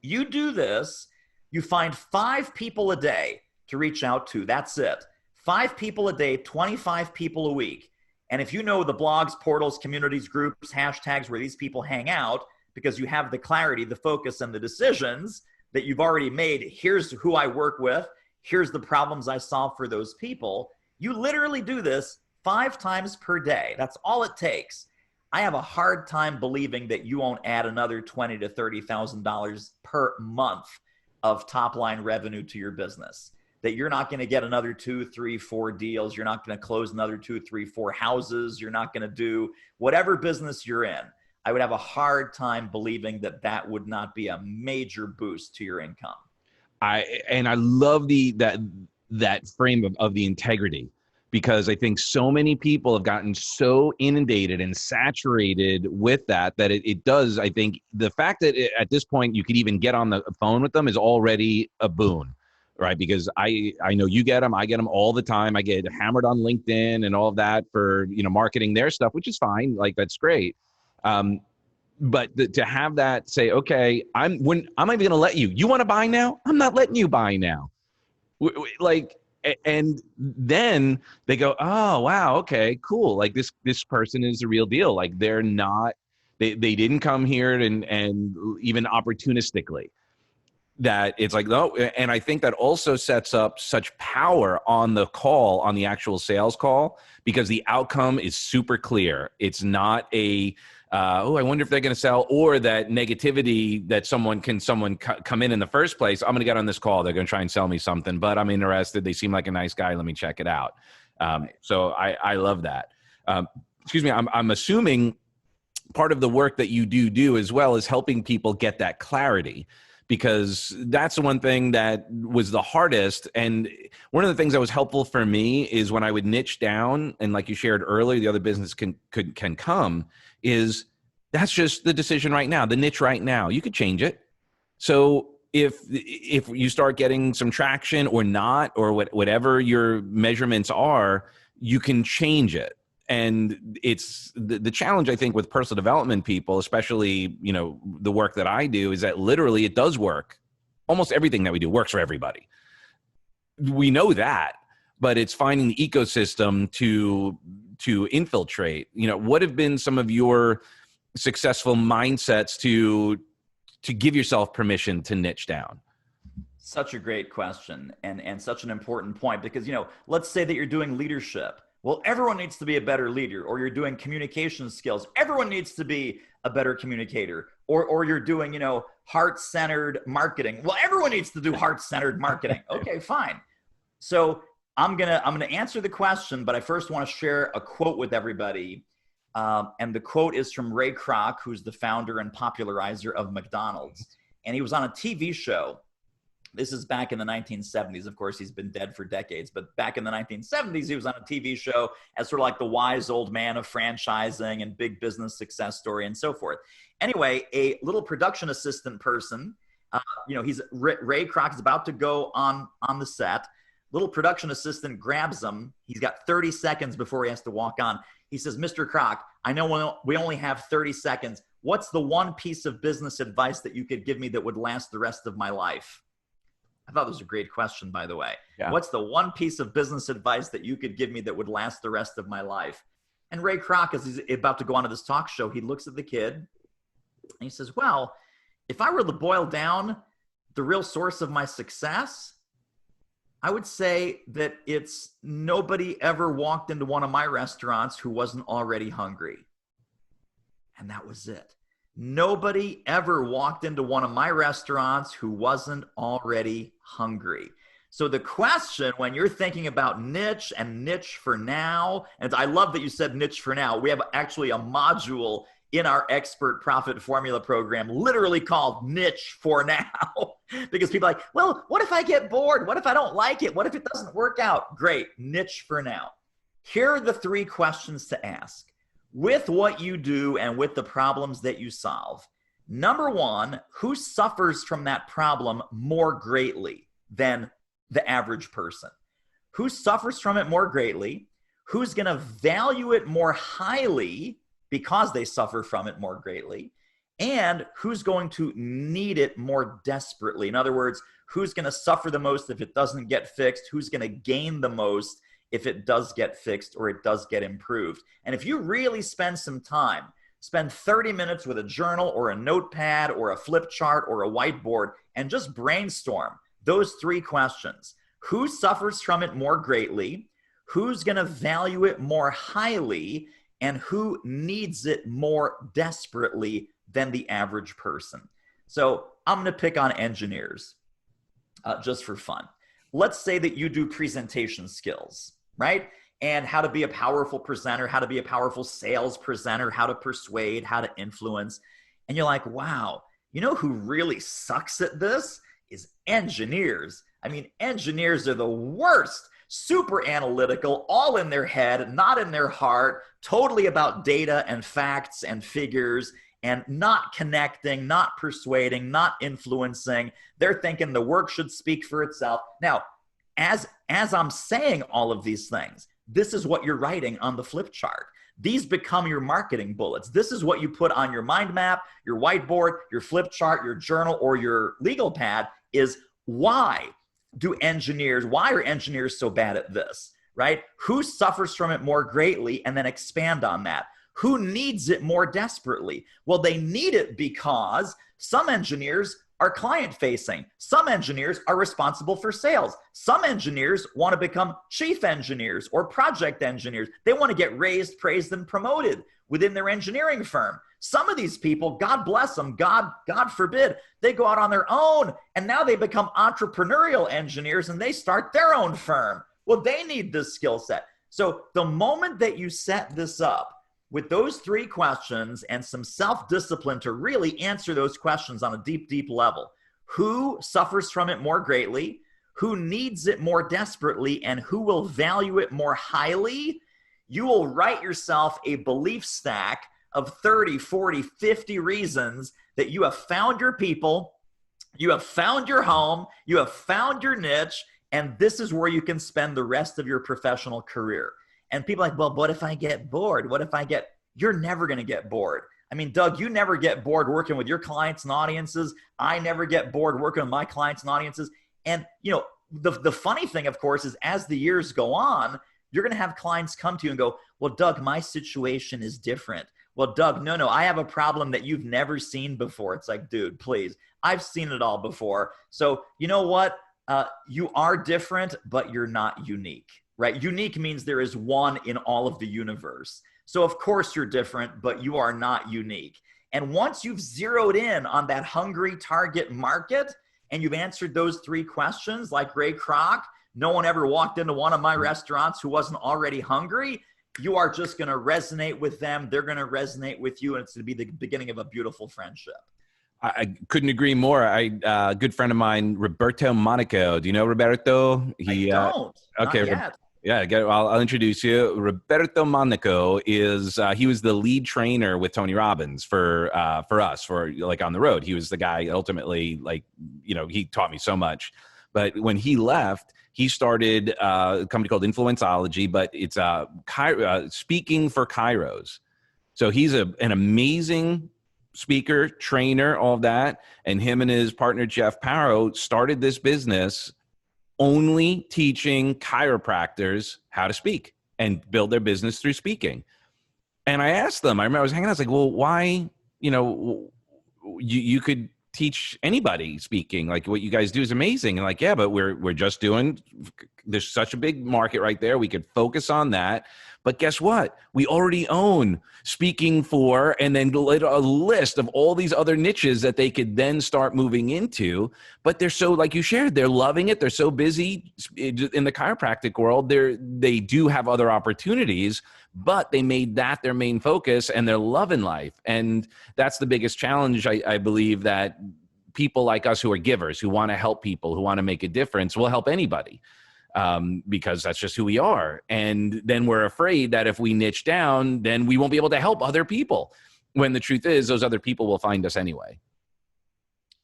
you do this, you find 5 people a day to reach out to. That's it. 5 people a day, 25 people a week. And if you know the blogs, portals, communities, groups, hashtags where these people hang out, because you have the clarity, the focus, and the decisions that you've already made, here's who I work with, here's the problems I solve for those people. You literally do this 5 times per day. That's all it takes. I have a hard time believing that you won't add another $20,000 to $30,000 per month of top line revenue to your business. That you're not going to get another 2, 3, 4 deals. You're not going to close another 2, 3, 4 houses. You're not going to do whatever business you're in. I would have a hard time believing that that would not be a major boost to your income. I love that frame of the integrity, because I think so many people have gotten so inundated and saturated with that it does. I think the fact that at this point you could even get on the phone with them is already a boon, right? Because I know you get them, I get them all the time. I get hammered on LinkedIn and all of that for, you know, marketing their stuff, which is fine. Like, that's great. But to have that say, okay, I'm not even going to let you want to buy now? I'm not letting you buy now. Like, and then they go, oh, wow, okay, cool. Like this person is the real deal. Like, they're not, they didn't come here and even opportunistically. that it's like, no. And I think that also sets up such power on the call, on the actual sales call, because the outcome is super clear. It's not a, oh, I wonder if they're going to sell, or that negativity that someone come in the first place. I'm going to get on this call. They're going to try and sell me something, but I'm interested. They seem like a nice guy. Let me check it out. So I love that. Excuse me. I'm assuming part of the work that you do as well is helping people get that clarity, because that's the one thing that was the hardest. And one of the things that was helpful for me is when I would niche down, and like you shared earlier, the other business can come, is that's just the decision right now, the niche right now. You could change it. So if you start getting some traction or not, or whatever your measurements are, you can change it. And it's the challenge, I think, with personal development people, especially, the work that I do, is that literally it does work. Almost everything that we do works for everybody. We know that, but it's finding the ecosystem to infiltrate. What have been some of your successful mindsets to give yourself permission to niche down? Such a great question, and such an important point, because, let's say that you're doing leadership. Well, everyone needs to be a better leader. Or you're doing communication skills. Everyone needs to be a better communicator. Or you're doing, heart-centered marketing. Well, everyone needs to do heart-centered marketing. Okay, fine. So I'm gonna answer the question, but I first want to share a quote with everybody. And the quote is from Ray Kroc, who's the founder and popularizer of McDonald's. And he was on a TV show. This is back in the 1970s. Of course, he's been dead for decades, but back in the 1970s, he was on a TV show as sort of like the wise old man of franchising and big business success story and so forth. Anyway, a little production assistant person, Ray Kroc is about to go on the set. Little production assistant grabs him. He's got 30 seconds before he has to walk on. He says, "Mr. Kroc, I know we only have 30 seconds. What's the one piece of business advice that you could give me that would last the rest of my life?" I thought it was a great question, by the way. Yeah. What's the one piece of business advice that you could give me that would last the rest of my life? And Ray Kroc, as he's about to go on to this talk show, he looks at the kid and he says, "Well, if I were to boil down the real source of my success, I would say that it's nobody ever walked into one of my restaurants who wasn't already hungry." And that was it. Nobody ever walked into one of my restaurants who wasn't already hungry. So the question, when you're thinking about niche and niche for now, and I love that you said niche for now. We have actually a module in our expert profit formula program literally called niche for now, because people are like, well, what if I get bored? What if I don't like it? What if it doesn't work out? Great, niche for now. Here are the 3 questions to ask with what you do and with the problems that you solve. Number 1, who suffers from that problem more greatly than the average person? Who suffers from it more greatly? Who's going to value it more highly because they suffer from it more greatly? And who's going to need it more desperately? In other words, who's going to suffer the most if it doesn't get fixed? Who's going to gain the most if it does get fixed or it does get improved? And if you really spend some time, spend 30 minutes with a journal or a notepad or a flip chart or a whiteboard and just brainstorm those 3 questions. Who suffers from it more greatly? Who's going to value it more highly? And who needs it more desperately than the average person? So I'm going to pick on engineers just for fun. Let's say that you do presentation skills, right? And how to be a powerful presenter, how to be a powerful sales presenter, how to persuade, how to influence. And you're like, wow, you know who really sucks at this is engineers. I mean, engineers are the worst. Super analytical, all in their head, not in their heart, totally about data and facts and figures, and not connecting, not persuading, not influencing. They're thinking the work should speak for itself. Now, as I'm saying all of these things, this is what you're writing on the flip chart. These become your marketing bullets. This is what you put on your mind map, your whiteboard, your flip chart, your journal, or your legal pad is why are engineers so bad at this, right? Who suffers from it more greatly, and then expand on that. Who needs it more desperately? Well, they need it because some engineers are client facing. Some engineers are responsible for sales. Some engineers want to become chief engineers or project engineers. They want to get raised, praised, and promoted within their engineering firm. Some of these people, God bless them, God forbid, they go out on their own and now they become entrepreneurial engineers and they start their own firm. Well, they need this skill set. So the moment that you set this up with those 3 questions and some self-discipline to really answer those questions on a deep, deep level, who suffers from it more greatly, who needs it more desperately, and who will value it more highly, you will write yourself a belief stack of 30, 40, 50 reasons that you have found your people, you have found your home, you have found your niche, and this is where you can spend the rest of your professional career. And people are like, well, what if I get bored? You're never going to get bored. I mean, Doug, you never get bored working with your clients and audiences. I never get bored working with my clients and audiences. And, the funny thing, of course, is as the years go on, you're going to have clients come to you and go, well, Doug, my situation is different. Well, Doug, no, I have a problem that you've never seen before. It's like, dude, please, I've seen it all before. So you know what? You are different, but you're not unique, right? Unique means there is one in all of the universe. So of course you're different, but you are not unique. And once you've zeroed in on that hungry target market and you've answered those 3 questions like Ray Kroc, no one ever walked into one of my restaurants who wasn't already hungry, you are just going to resonate with them. They're going to resonate with you. And it's going to be the beginning of a beautiful friendship. I couldn't agree more. A good friend of mine, Roberto Monaco. Do you know Roberto? I don't. Okay. Not yet. Yeah, I'll introduce you. Roberto Monaco is he was the lead trainer with Tony Robbins for us like on the road. He was the guy ultimately, like, he taught me so much. But when he left, he started a company called Influenceology, but it's speaking for Kairos. So he's an amazing speaker, trainer, all of that. And him and his partner, Jeff Parrow, started this business only teaching chiropractors how to speak and build their business through speaking. And I asked them, I remember I was hanging out, I was like, well, why, you could teach anybody speaking, like what you guys do is amazing. And like, yeah, but we're just there's such a big market right there. We could focus on that. But guess what? We already own speaking for, and then a list of all these other niches that they could then start moving into. But they're so, like you shared, they're loving it. They're so busy in the chiropractic world. They do have other opportunities, but they made that their main focus and they're loving life. And that's the biggest challenge, I believe, that people like us who are givers, who want to help people, who want to make a difference, will help anybody. Because that's just who we are. And then we're afraid that if we niche down, then we won't be able to help other people. When the truth is, those other people will find us anyway.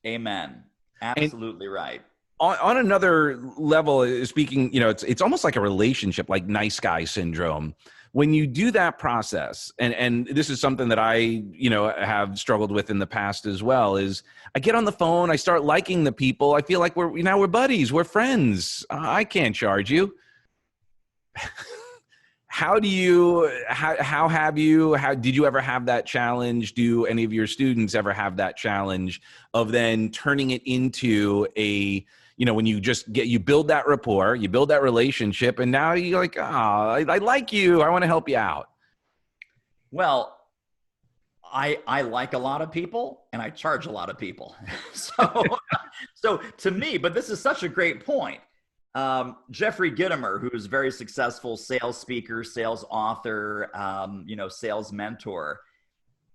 Amen. Absolutely right. On another level, speaking, it's almost like a relationship, like nice guy syndrome. When you do that process, and this is something that I, have struggled with in the past as well, is I get on the phone, I start liking the people. I feel like we're buddies, we're friends. I can't charge you. How did you ever have that challenge? Do any of your students ever have that challenge of then turning it into a, when you build that rapport, you build that relationship, and now you're like, I like you, I want to help you out? Well, I like a lot of people and I charge a lot of people. So to me, but this is such a great point. Jeffrey Gitomer, who's a very successful sales speaker, sales author, sales mentor.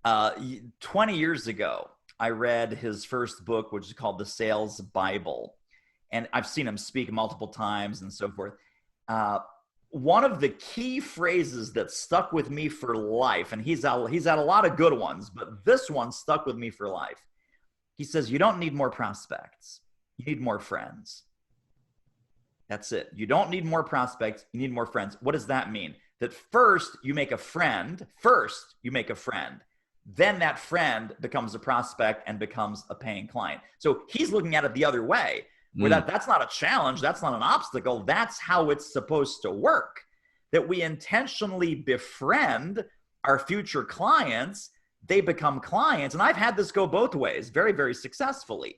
20 years ago, I read his first book, which is called The Sales Bible. And I've seen him speak multiple times and so forth. One of the key phrases that stuck with me for life, and he's had a lot of good ones, but this one stuck with me for life. He says, you don't need more prospects. You need more friends. That's it. You don't need more prospects. You need more friends. What does that mean? That first you make a friend. Then that friend becomes a prospect and becomes a paying client. So he's looking at it the other way. Where that's not a challenge, that's not an obstacle, that's how it's supposed to work. That we intentionally befriend our future clients, they become clients. And I've had this go both ways very, very successfully.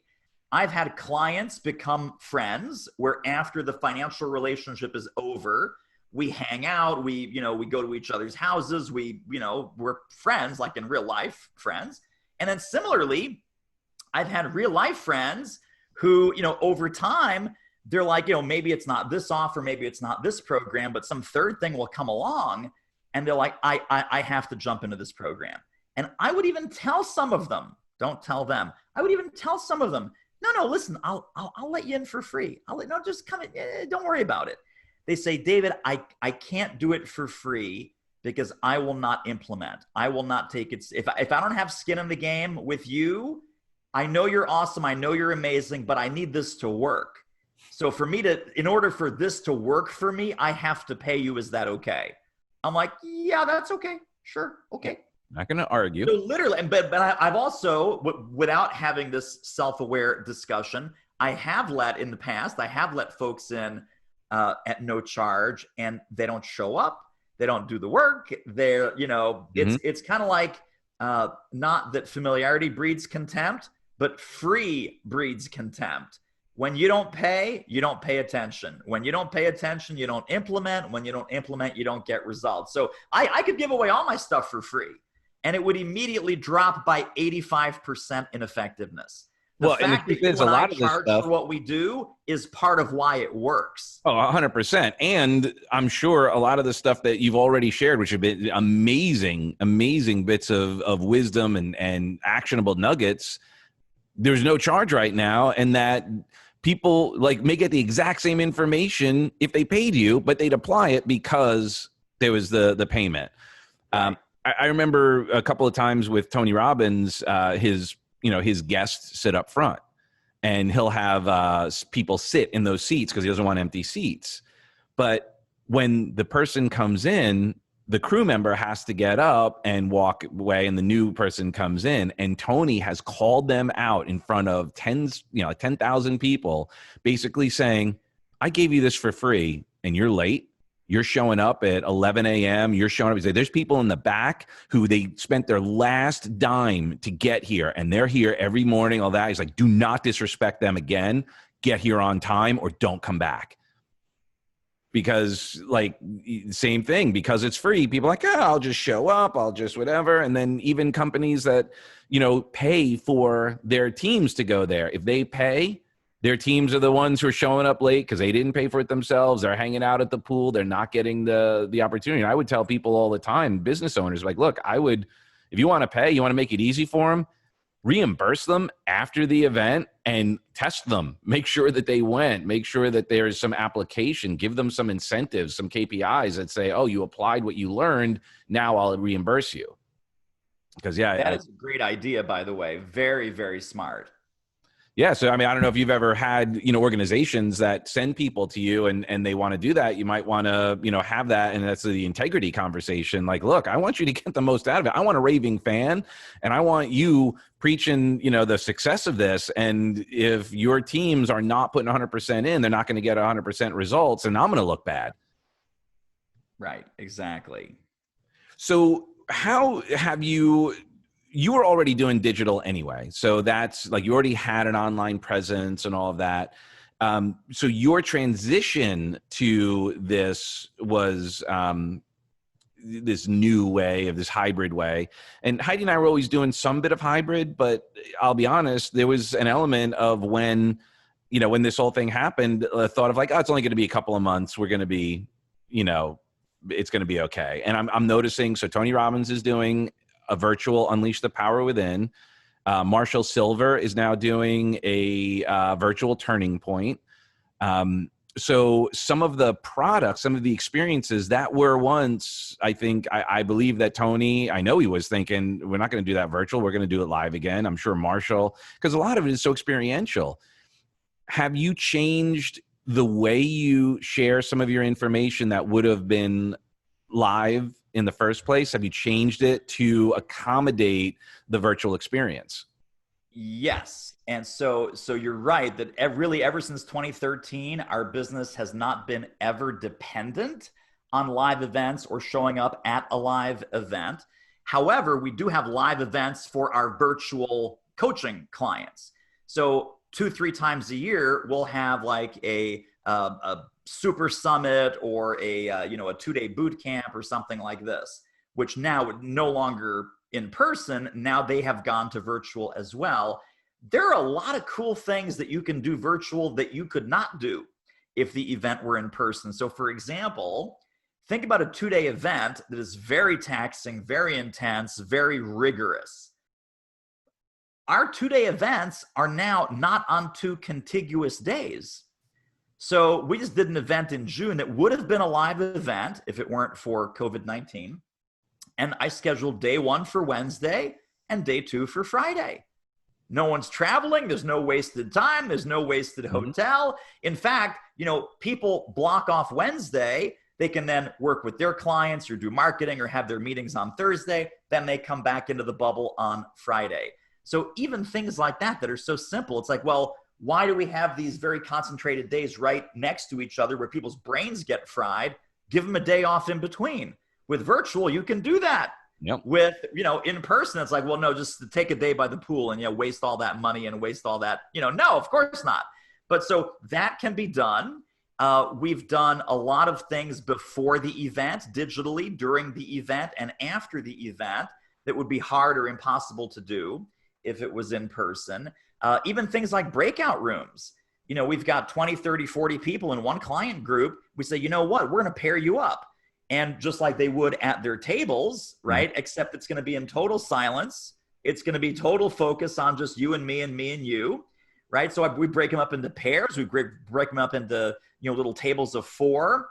I've had clients become friends where after the financial relationship is over, we hang out, we go to each other's houses, we're friends, like in real life friends. And then similarly, I've had real life friends who, over time, they're like, maybe it's not this offer, maybe it's not this program, but some third thing will come along and they're like, I have to jump into this program. And I would even tell some of them, don't tell them. I would even tell some of them, no, listen, I'll let you in for free. Just come in. Don't worry about it. They say, David, I can't do it for free because I will not implement. I will not take it. If I don't have skin in the game with you, I know you're awesome. I know you're amazing, but I need this to work. So in order for this to work for me, I have to pay you. Is that okay? I'm like, yeah, that's okay. Sure. Okay. Not going to argue. So literally, but I've also, without having this self-aware discussion, in the past, I have let folks in at no charge, and they don't show up. They don't do the work. They're, it's kind of like, not that familiarity breeds contempt, but free breeds contempt. When you don't pay attention. When you don't pay attention, you don't implement. When you don't implement, you don't get results. So I could give away all my stuff for free, and it would immediately drop by 85% in effectiveness. The fact that you and I charge for what we do is part of why it works. Oh, 100%. And I'm sure a lot of the stuff that you've already shared, which have been amazing bits of wisdom and actionable nuggets, there's no charge right now. And that people may get the exact same information if they paid you, but they'd apply it because there was the payment. Right. I remember a couple of times with Tony Robbins, his guests sit up front, and he'll have people sit in those seats because he doesn't want empty seats. But when the person comes in, the crew member has to get up and walk away, and the new person comes in, and Tony has called them out in front of 10,000 people, basically saying, I gave you this for free and you're late. You're showing up at 11 a.m. You're showing up. There's people in the back who they spent their last dime to get here, and they're here every morning, all that. He's like, do not disrespect them again. Get here on time or don't come back. Because same thing, because it's free, people are like, I'll just show up. I'll just whatever. And then even companies that, pay for their teams to go there, if they pay, their teams are the ones who are showing up late because they didn't pay for it themselves. They're hanging out at the pool. They're not getting the opportunity. And I would tell people all the time, business owners, look, if you want to pay, you want to make it easy for them, reimburse them after the event and test them. Make sure that they went. Make sure that there's some application. Give them some incentives, some KPIs that say, oh, you applied what you learned. Now I'll reimburse you. Because, that is a great idea, by the way. Very, very smart. Yeah. So, I don't know if you've ever had, organizations that send people to you and they want to do that. You might want to, have that. And that's the integrity conversation. Look, I want you to get the most out of it. I want a raving fan, and I want you preaching, the success of this. And if your teams are not putting 100% in, they're not going to get 100% results, and I'm going to look bad. Right. Exactly. So how have you were already doing digital anyway. So that's you already had an online presence and all of that. So your transition to this was this new way of this hybrid way. And Heidi and I were always doing some bit of hybrid, but I'll be honest, there was an element of when this whole thing happened, a thought of it's only going to be a couple of months. We're going to be, it's going to be okay. And I'm noticing, so Tony Robbins is doing a virtual Unleash the Power Within. Marshall Silver is now doing a virtual Turning Point. So some of the products, some of the experiences that were once, I believe that Tony, I know he was thinking, we're not going to do that virtual. We're going to do it live again. I'm sure Marshall, because a lot of it is so experiential. Have you changed the way you share some of your information that would have been live in the first place? Have you changed it to accommodate the virtual experience? Yes. And so you're right that really ever since 2013, our business has not been ever dependent on live events or showing up at a live event. However, we do have live events for our virtual coaching clients. So 2-3 times a year, we'll have like a super summit or a 2-day boot camp or something like this, which now would no longer in person. Now they have gone to virtual as well. There are a lot of cool things that you can do virtual that you could not do if the event were in person. So for example, think about a 2-day event that is very taxing, very intense, very rigorous. Our 2-day events are now not on 2 contiguous days. So we just did an event in June that would have been a live event if it weren't for COVID-19. And I scheduled day 1 for Wednesday and day 2 for Friday. No one's traveling. There's no wasted time. There's no wasted hotel. In fact, people block off Wednesday. They can then work with their clients or do marketing or have their meetings on Thursday. Then they come back into the bubble on Friday. So even things like that are so simple. It's like, well, why do we have these very concentrated days right next to each other where people's brains get fried? Give them a day off in between. With virtual, you can do that. Yep. With, in person, it's like, well, no, just take a day by the pool and, waste all that money and waste all that. No, of course not. But so that can be done. We've done a lot of things before the event, digitally, during the event, and after the event that would be hard or impossible to do if it was in person. Even things like breakout rooms. We've got 20, 30, 40 people in one client group. We say, you know what, we're going to pair you up. And just like they would at their tables, right? Except it's going to be in total silence. It's going to be total focus on just you and me and me and you, right? So we break them up into pairs. We break them up into, little tables of 4.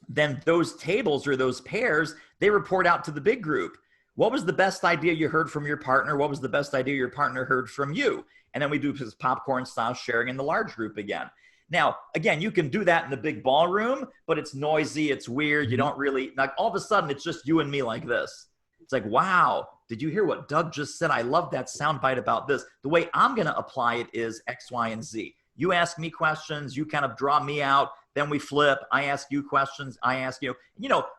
Then those tables or those pairs, they report out to the big group. What was the best idea you heard from your partner? What was the best idea your partner heard from you? And then we do this popcorn style sharing in the large group again. Now, again, you can do that in the big ballroom, but it's noisy, it's weird. You don't really, like all of a sudden, it's just you and me like this. It's like, wow, did you hear what Doug just said? I love that soundbite about this. The way I'm going to apply it is X, Y, and Z. You ask me questions, you kind of draw me out, then we flip. I ask you questions, I ask you.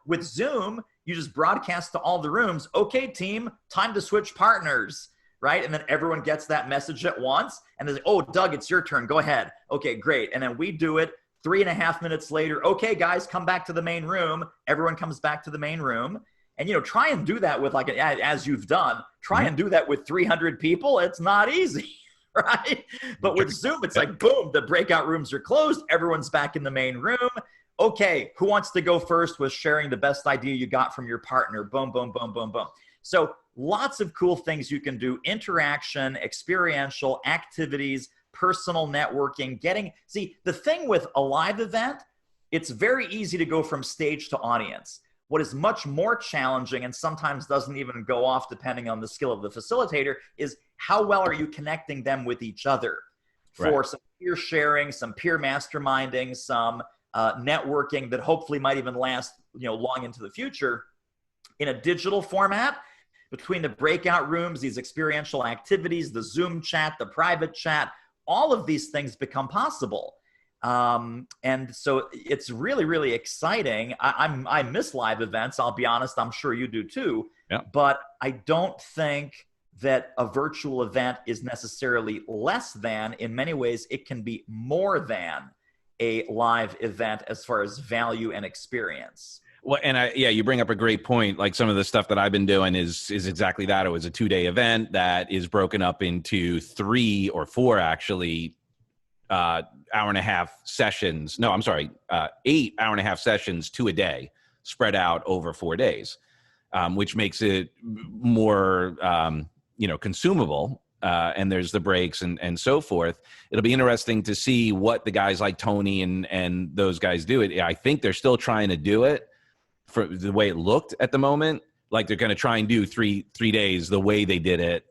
With Zoom, you just broadcast to all the rooms. Okay, team, time to switch partners. Right? And then everyone gets that message at once. And they're like, oh, Doug, it's your turn. Go ahead. Okay, great. And then we do it 3.5 minutes later. Okay, guys, come back to the main room. Everyone comes back to the main room. And, try and do that with as you've done, try and do that with 300 people. It's not easy, right? But with Zoom, it's like, boom, the breakout rooms are closed. Everyone's back in the main room. Okay, who wants to go first with sharing the best idea you got from your partner? Boom, boom, boom, boom, boom. So lots of cool things you can do: interaction, experiential activities, personal networking, see, the thing with a live event, it's very easy to go from stage to audience. What is much more challenging and sometimes doesn't even go off depending on the skill of the facilitator is how well are you connecting them with each other for some peer sharing, some peer masterminding, some networking that hopefully might even last, long into the future. In a digital format, between the breakout rooms, these experiential activities, the Zoom chat, the private chat, all of these things become possible. And so it's really, really exciting. I miss live events. I'll be honest. I'm sure you do too. Yeah. But I don't think that a virtual event is necessarily less than. In many ways, it can be more than a live event as far as value and experience. Well, and you bring up a great point. Like some of the stuff that I've been doing is exactly that. It was a 2-day event that is broken up into 3 or 4 actually hour-and-a-half sessions. No, I'm sorry, 8 hour-and-a-half sessions, 2 a day, spread out over 4 days, which makes it more consumable. And there's the breaks and so forth. It'll be interesting to see what the guys like Tony and those guys do it. I think they're still trying to do it. For the way it looked at the moment, like they're going to try and do three days the way they did it,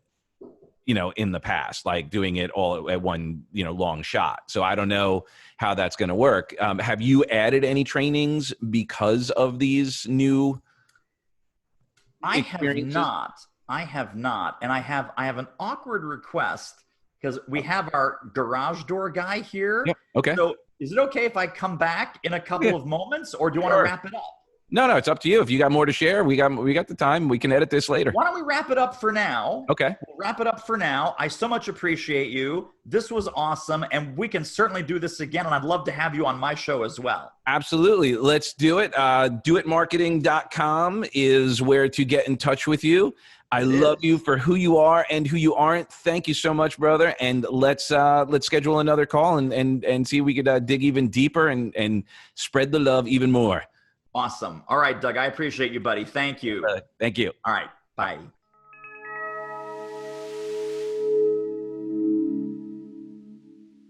in the past, like doing it all at one, long shot. So I don't know how that's going to work. Have you added any trainings because of these new experiences? I have not. And I have an awkward request because we have our garage door guy here. Yep. Okay. So is it okay if I come back in a couple of moments, or do you want to wrap it up? No, it's up to you. If you got more to share, we got the time. We can edit this later. Why don't we wrap it up for now? Okay. wrap it up for now. I so much appreciate you. This was awesome. And we can certainly do this again. And I'd love to have you on my show as well. Absolutely. Let's do it. Doitmarketing.com is where to get in touch with you. I love you for who you are and who you aren't. Thank you so much, brother. And let's schedule another call and see if we could dig even deeper and spread the love even more. Awesome. All right, Doug, I appreciate you, buddy. Thank you. Thank you. All right. Bye.